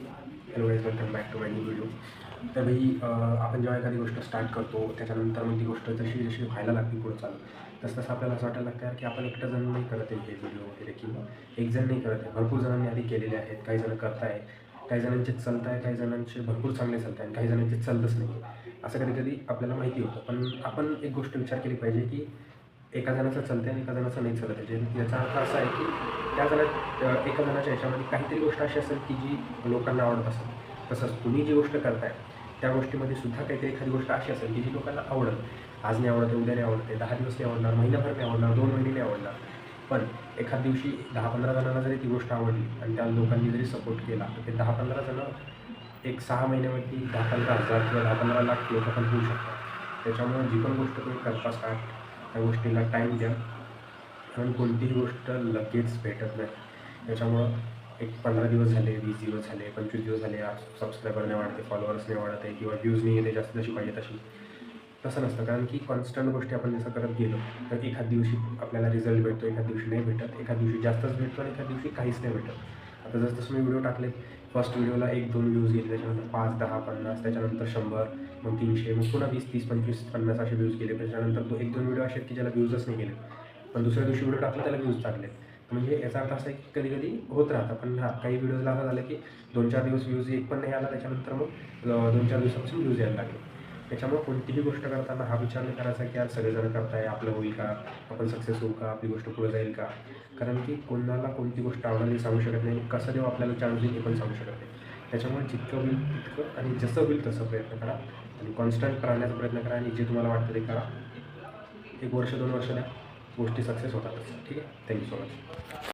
Hello guys, welcome back to my new video. तर भाई आपण जेव्हा एखादी गोष्ट स्टार्ट करतो त्याच्यानंतर मग ती गोष्ट जशी जशी व्हायला लागते पुढं चालू तसं आपल्याला असं वाटायला लागतं की आपण एकटं जण नाही करत आहे हे व्हिडिओ वगैरे, किंवा एक जण नाही करत आहे, भरपूर जणांनी आधी केलेले आहेत. काही जण करत आहे, काही जणांचे चालत आहे, काही जणांचे भरपूर चांगले चालत आहे आणि काही जणांचे चालतच नाही. असं कधी कधी आपल्याला माहिती होतं. पण आपण एक गोष्ट विचार केली पाहिजे की एका जणाचं चालतं आणि एका जणाचं नाही चालत आहे. याचा अर्थ असा आहे की त्या एका जणाच्या ह्याच्यामध्ये काहीतरी गोष्ट अशी असेल की जी लोकांना आवडत असेल. तसंच तुम्ही जी गोष्ट करताय त्या गोष्टीमध्ये सुद्धा काहीतरी एखादी गोष्ट अशी असेल की जी लोकांना आवडेल. आज नाही आवडते, उद्या नाही आवडते, 10 दिवस नाही आवडणार, महिनाभर नाही आवडणार, 2 महिने नाही आवडणार. पण एखाद दिवशी 10-15 जणांना जरी ती गोष्ट आवडली आणि त्या लोकांनी जरी सपोर्ट केला तर ते 10-15 जणं एक 6 महिन्यामध्ये 10-15 हजार किंवा 10-15 लाख लोक पण होऊ शकतात. त्याच्यामुळे जी पण गोष्ट तुम्ही करता स्टार्ट त्या गोष्टीला टाईम द्या. कारण कोणतीही गोष्ट लगेच भेटत नाही. त्याच्यामुळं एक 15 दिवस झाले, 20 दिवस झाले, 25 दिवस झाले, आज सबस्क्रायबर नाही वाढते, फॉलोअर्स नाही वाढत आहे किंवा व्ह्यूज नाही येते जास्त जशी पाहिजे तशी. तसं नसतं. कारण की कॉन्स्टंट गोष्टी आपण जसं करत गेलो तर एखाद दिवशी आपल्याला रिझल्ट भेटतो, एखाद दिवशी नाही भेटत, एखाद दिवशी जास्तच भेटतो आणि एखाद दिवशी काहीच नाही भेटत. आता जसं जसं मी व्हिडिओ टाकले, फर्स्ट व्हिडिओला 1-2 व्ह्यूज गेले, त्याच्यानंतर 5, 10, 50, त्याच्यानंतर 100, मग 300, मग पुन्हा 20, 30, 25, 50 असे व्ह्यूज गेले. त्याच्यानंतर 1-2 व्हिडिओ असे की ज्याला व्ह्यूजच नाही गेले, पण दुसऱ्या दिवशी व्हिडिओ टाकला त्याला व्ह्यूज टाकले. म्हणजे याचा अर्थ असा आहे की कधी कधी होत राहतं. पण काही व्हिडिओजला असं झालं की 2-4 दिवस व्ह्यूज एक पण नाही आला, त्याच्यानंतर मग 2-4 दिवसापासून व्ह्यूज यायला लागले. त्याच्यामुळे कोणतीही गोष्ट करताना हा विचार नाही करायचा की यार सगळेजण करताय, आपलं होईल का, आपण सक्सेस होऊ का, आपली गोष्ट पुढे जाईल का. कारण की कोणाला कोणती गोष्ट आवडेल सांगू शकत नाही, कसं देऊ आपल्याला चान्स देईल हे पण सांगू शकत नाही. त्याच्यामुळे जितकं होईल तितकं आणि जसं होईल तसं प्रयत्न करा आणि कॉन्स्टंट राहण्याचा प्रयत्न करा आणि जे तुम्हाला वाटतं ते करा. 1 वर्ष 2 वर्ष द्या, गोष्टी सक्सेस होतातच. ठीक आहे. Thank you so much.